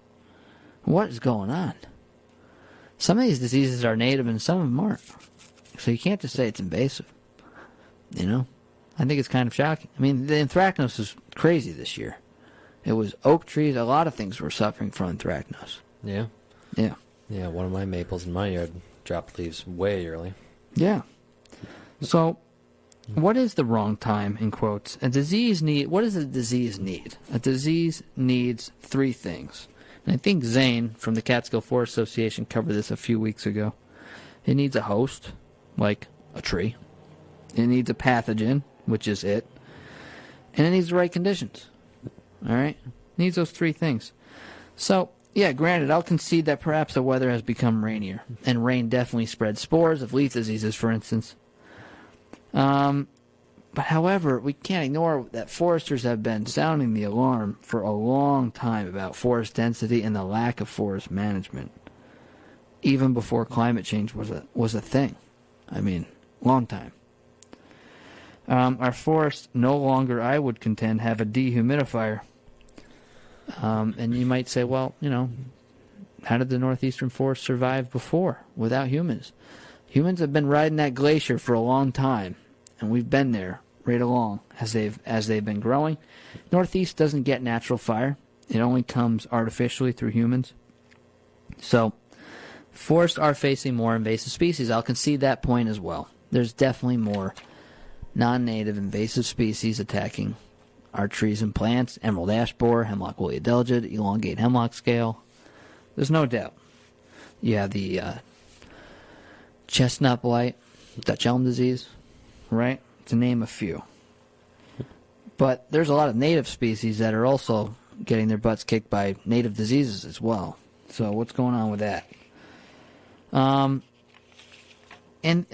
What is going on? Some of these diseases are native and some of them aren't. So you can't just say it's invasive. I think it's kind of shocking. I mean, the anthracnose is crazy this year. It was oak trees. A lot of things were suffering from anthracnose. Yeah. Yeah. Yeah, one of my maples in my yard dropped leaves way early. Yeah. So, what is the wrong time, in quotes? What does a disease need? A disease needs three things. And I think Zane from the Catskill Forest Association covered this a few weeks ago. It needs a host, like a tree. It needs a pathogen, which is it. And it needs the right conditions. All right? It needs those three things. So, yeah, granted, I'll concede that perhaps the weather has become rainier. And rain definitely spreads spores of leaf diseases, for instance. But however, we can't ignore that foresters have been sounding the alarm for a long time about forest density and the lack of forest management, even before climate change was a thing. I mean, long time. Our forests no longer, I would contend, have a dehumidifier. And you might say, well, how did the northeastern forest survive before without humans? Humans have been riding that glacier for a long time, and we've been there right along as they've been growing. Northeast doesn't get natural fire. It only comes artificially through humans. So forests are facing more invasive species. I'll concede that point as well. There's definitely more non-native invasive species attacking our trees and plants. Emerald ash borer, hemlock woolly adelgid, elongate hemlock scale. There's no doubt. You have the chestnut blight, Dutch elm disease, right? To name a few. But there's a lot of native species that are also getting their butts kicked by native diseases as well. So what's going on with that? And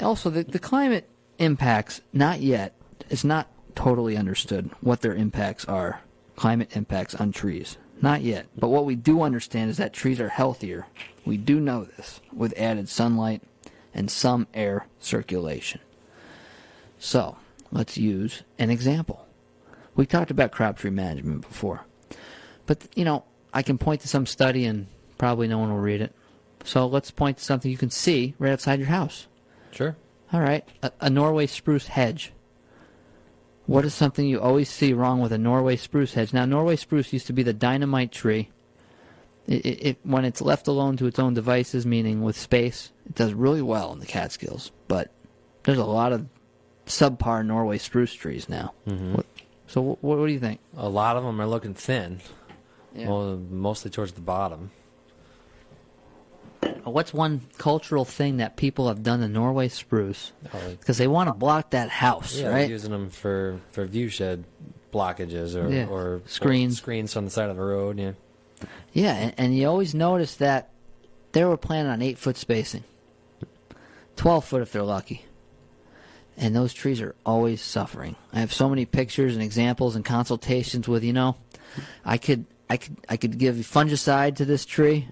also the climate impacts, not yet, it's not totally understood what their impacts are, climate impacts on trees. Not yet. But what we do understand is that trees are healthier. We do know this with added sunlight and some air circulation. So, let's use an example. We talked about crop tree management before. But, I can point to some study and probably no one will read it. So let's point to something you can see right outside your house. Sure. All right. A Norway spruce hedge. What is something you always see wrong with a Norway spruce hedge? Now, Norway spruce used to be the dynamite tree. When it's left alone to its own devices, meaning with space, it does really well in the Catskills. But there's a lot of subpar Norway spruce trees now. Mm-hmm. So what do you think? A lot of them are looking thin. Yeah. Well, mostly towards the bottom. What's one cultural thing that people have done to Norway spruce? Oh, Because they want to block that house, yeah, right? they're using them for view shed blockages or screens. Screens on the side of the road, yeah. Yeah, and you always notice that they were planning on 8-foot spacing. 12 foot if they're lucky. And those trees are always suffering. I have so many pictures and examples and consultations with, I could give fungicide to this tree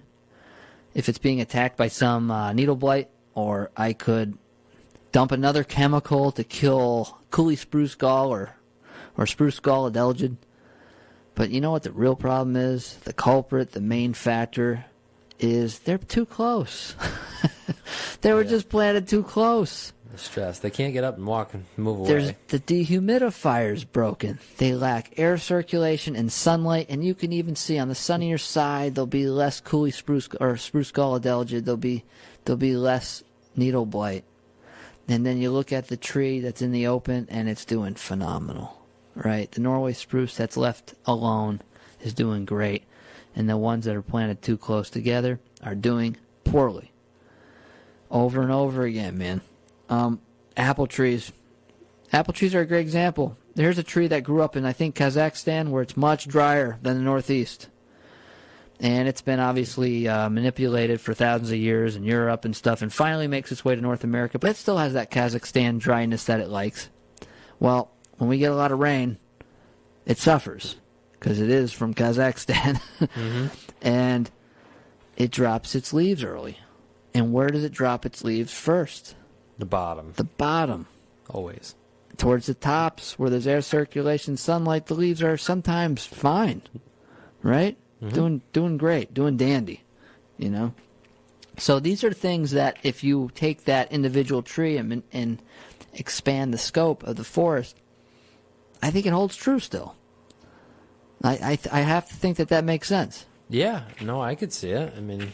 if it's being attacked by some needle blight, or I could dump another chemical to kill Cooley spruce gall or spruce gall adelgid. But you know what the real problem is? The culprit, the main factor, is they're too close. They were just planted too close. The stress. They can't get up and walk and move away. The dehumidifier's broken. They lack air circulation and sunlight, and you can even see on the sunnier side there'll be less Cooley spruce or spruce gall adelgid. There'll be less needle blight. And then you look at the tree that's in the open, and it's doing phenomenal. Right? The Norway spruce that's left alone is doing great, and the ones that are planted too close together are doing poorly. Over and over again, man. Apple trees. Apple trees are a great example. There's a tree that grew up in, I think, Kazakhstan, where it's much drier than the Northeast. And it's been obviously manipulated for thousands of years in Europe and stuff, and finally makes its way to North America. But it still has that Kazakhstan dryness that it likes. Well, when we get a lot of rain, it suffers, because it is from Kazakhstan. Mm-hmm. And it drops its leaves early. And where does it drop its leaves first? The bottom. The bottom. Always. Towards the tops, where there's air circulation, sunlight, the leaves are sometimes fine. Right? Mm-hmm. Doing great. Doing dandy. So these are things that if you take that individual tree and expand the scope of the forest, I think it holds true still. I have to think that makes sense. Yeah. No, I could see it. I mean,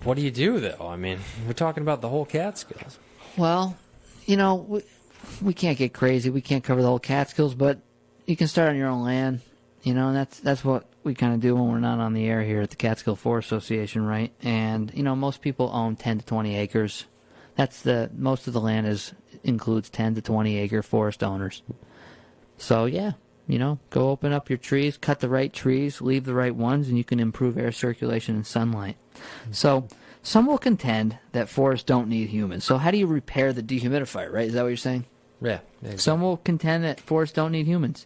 what do you do, though? I mean, we're talking about the whole Catskills. Well, we can't get crazy. We can't cover the whole Catskills, but you can start on your own land. And that's what we kind of do when we're not on the air here at the Catskill Forest Association, right? And, most people own 10 to 20 acres. Most of the land includes 10 to 20 acre forest owners. So, yeah, go open up your trees, cut the right trees, leave the right ones, and you can improve air circulation and sunlight. So Some will contend that forests don't need humans. So how do you repair the dehumidifier, right? Is that what you're saying? Yeah. Exactly. Some will contend that forests don't need humans.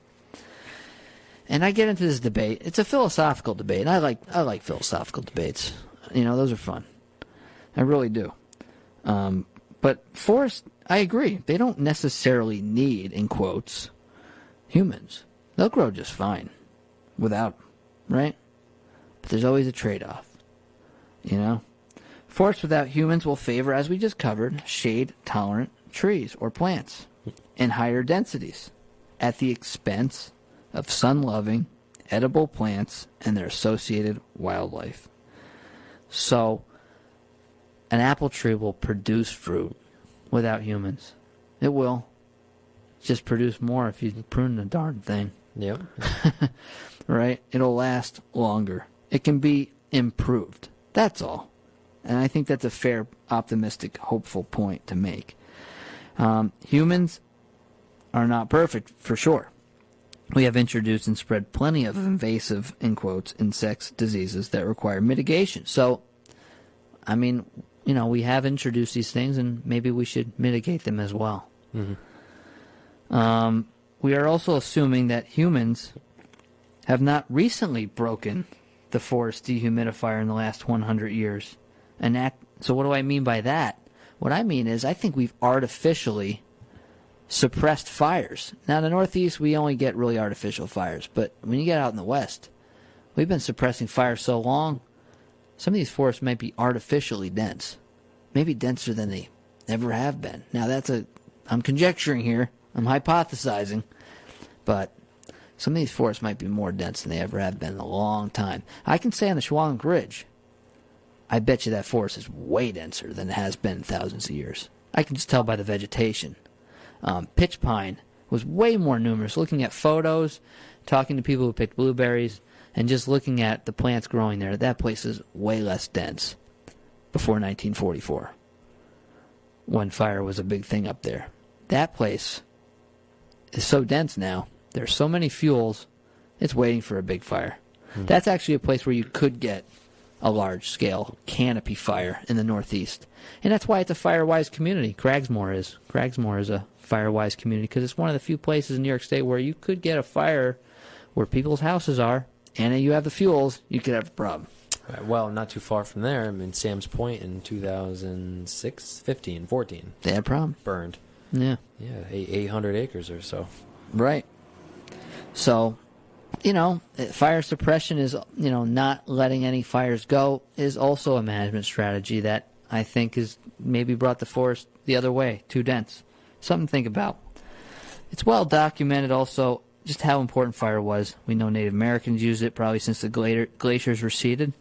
And I get into this debate. It's a philosophical debate, and I like philosophical debates. Those are fun. I really do. But forests, I agree, they don't necessarily need, in quotes, humans. They'll grow just fine without them, right? But there's always a trade-off, Forests without humans will favor, as we just covered, shade-tolerant trees or plants in higher densities at the expense of sun-loving, edible plants and their associated wildlife. So, an apple tree will produce fruit without humans. It will. Just produce more if you prune the darn thing. Yep. Right? It'll last longer. It can be improved. That's all. And I think that's a fair, optimistic, hopeful point to make. Humans are not perfect, for sure. We have introduced and spread plenty of invasive, in quotes, insects, diseases that require mitigation. So, we have introduced these things, and maybe we should mitigate them as well. Mm-hmm. We are also assuming that humans have not recently broken the forest dehumidifier in the last 100 years. So what do I mean by that? What I mean is I think we've artificially suppressed fires. Now, in the Northeast, we only get really artificial fires. But when you get out in the West, we've been suppressing fires so long, some of these forests might be artificially dense. Maybe denser than they ever have been. Now, I'm conjecturing here. I'm hypothesizing. But some of these forests might be more dense than they ever have been in a long time. I can say on the Shawangunk Ridge, I bet you that forest is way denser than it has been in thousands of years. I can just tell by the vegetation. Pitch pine was way more numerous. Looking at photos, talking to people who picked blueberries, and just looking at the plants growing there, that place is way less dense before 1944, when fire was a big thing up there. That place is so dense now. There's so many fuels, it's waiting for a big fire. Mm-hmm. That's actually a place where you could get a large-scale canopy fire in the Northeast. And that's why it's a fire-wise community. Cragsmore is a fire-wise community because it's one of the few places in New York State where you could get a fire where people's houses are, and you have the fuels, you could have a problem. Right, well, not too far from there, Sam's Point in 2006, 15, 14. They had a problem. Burned. Yeah. Yeah, 800 acres or so. Right. So, fire suppression is, not letting any fires go is also a management strategy that I think is maybe brought the forest the other way, too dense. Something to think about. It's well documented also just how important fire was. We know Native Americans used it probably since the glaciers receded.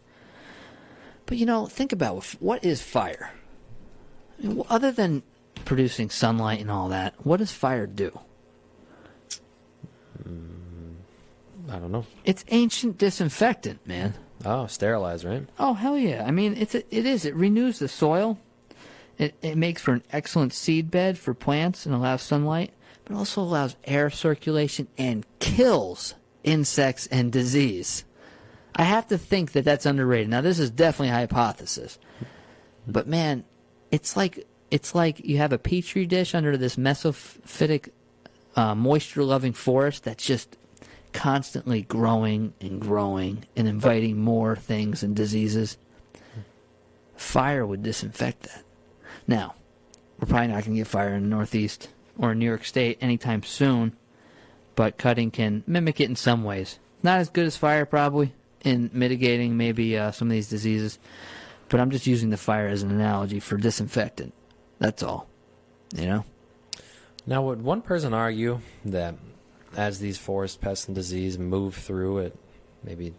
But, think about what is fire? Other than producing sunlight and all that, what does fire do? I don't know. It's ancient disinfectant, man. Oh, sterilize, right? Oh, hell yeah. It is. It renews the soil. It makes for an excellent seed bed for plants and allows sunlight, but also allows air circulation and kills insects and disease. I have to think that that's underrated. Now, this is definitely a hypothesis. But, man, it's like you have a petri dish under this mesophytic, moisture-loving forest that's just constantly growing and inviting more things and diseases. Fire would disinfect that. Now, we're probably not going to get fire in the Northeast or in New York State anytime soon, but cutting can mimic it in some ways. Not as good as fire, probably, in mitigating maybe some of these diseases, but I'm just using the fire as an analogy for disinfectant. That's all. Now, would one person argue that as these forest pests and disease move through at maybe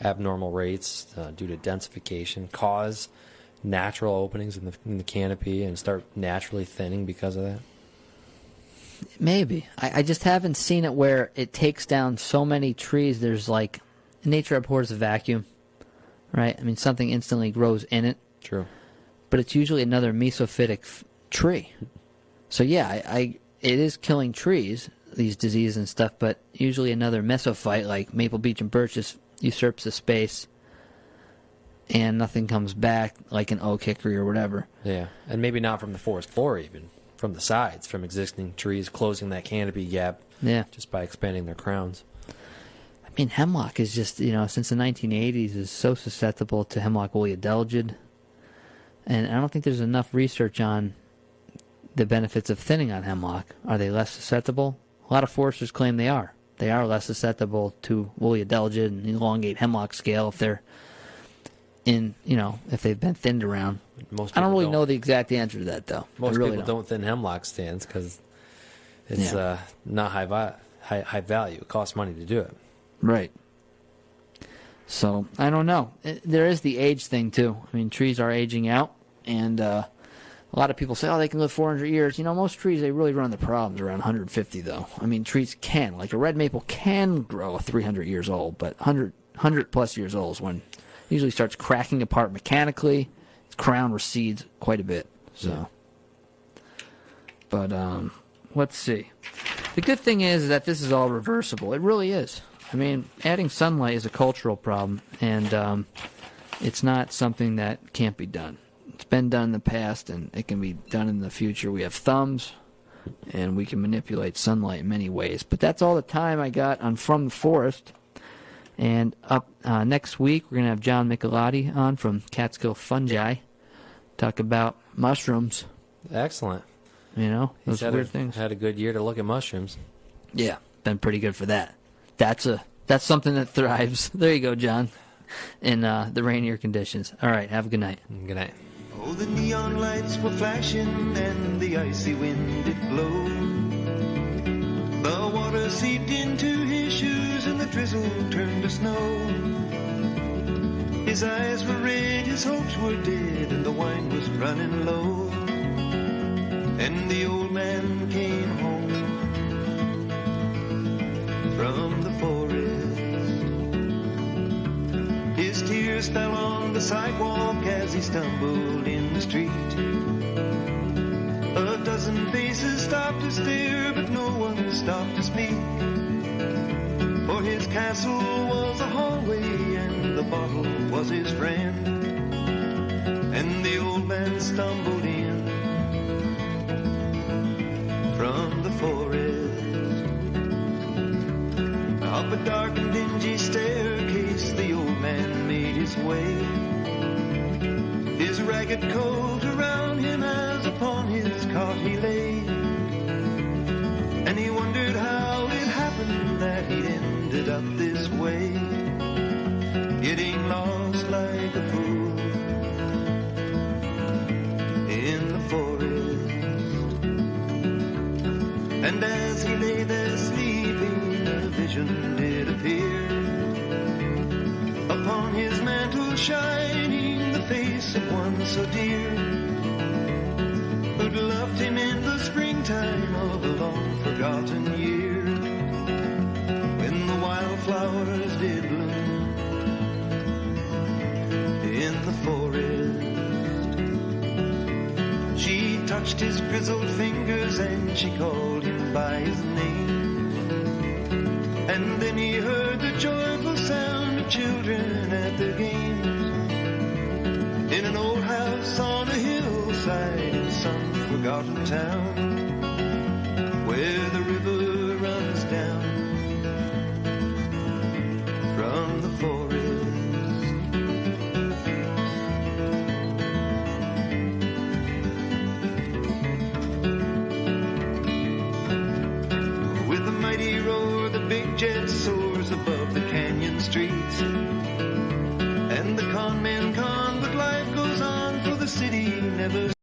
abnormal rates due to densification, cause natural openings in the canopy and start naturally thinning because of that? Maybe. I just haven't seen it where it takes down so many trees. There's nature abhors a vacuum, right? Something instantly grows in it. True. But it's usually another mesophytic tree. So yeah, it is killing trees, these diseases and stuff, but usually another mesophyte like maple, beech, and birch just usurps the space and nothing comes back like an oak, hickory, or whatever. Yeah, and maybe not from the forest floor even, from the sides, from existing trees, closing that canopy gap just by expanding their crowns. I mean, hemlock is just, since the 1980s is so susceptible to hemlock woolly adelgid. And I don't think there's enough research on the benefits of thinning on hemlock. Are they less susceptible? A lot of foresters claim they are. They are less susceptible to woolly adelgid and elongate hemlock scale if they're if they've been thinned around. I don't really know the exact answer to that, though. Most people don't thin hemlock stands because it's not high value. It costs money to do it. Right. So, I don't know. There is the age thing, too. I mean, trees are aging out, and a lot of people say, they can live 400 years. Most trees, they really run into problems around 150, though. I mean, trees can. Like a red maple can grow 300 years old, but 100-plus years old is when it usually starts cracking apart mechanically. Its crown recedes quite a bit. So, But, let's see. The good thing is that this is all reversible. It really is. I mean, adding sunlight is a cultural problem, and it's not something that can't be done. It's been done in the past, and it can be done in the future. We have thumbs, and we can manipulate sunlight in many ways. But that's all the time I got on From the Forest. And up next week, we're going to have John Michelotti on from Catskill Fungi, talk about mushrooms. Excellent. Those weird things. Had a good year to look at mushrooms. Yeah, been pretty good for that. That's something that thrives. There you go, John, in the rainier conditions. All right, have a good night. Good night. Oh, the neon lights were flashing and the icy wind did blow. The water seeped into his shoes and the drizzle turned to snow. His eyes were red, his hopes were dead, and the wine was running low. And the old man came home from the forest. His tears fell on the sidewalk as he stumbled in the street. A dozen faces stopped to stare, but no one stopped to speak. For his castle was a hallway and the bottle was his friend. And the old man stumbled in from the forest. Up a dark and dingy staircase the old man made his way. His ragged coat around him as upon his cot he lay. And he wondered how it happened that he'd ended up this way, getting lost like a fool in the forest. And as he lay there sleeping, a vision did appear. Upon his mantle shining the face of one so dear, who'd loved him in the springtime of a long forgotten year, when the wildflowers did bloom in the forest. She touched his grizzled fingers and she called him by his name. And then he heard the joyful sound of children at their games, in an old house on a hillside in some forgotten town.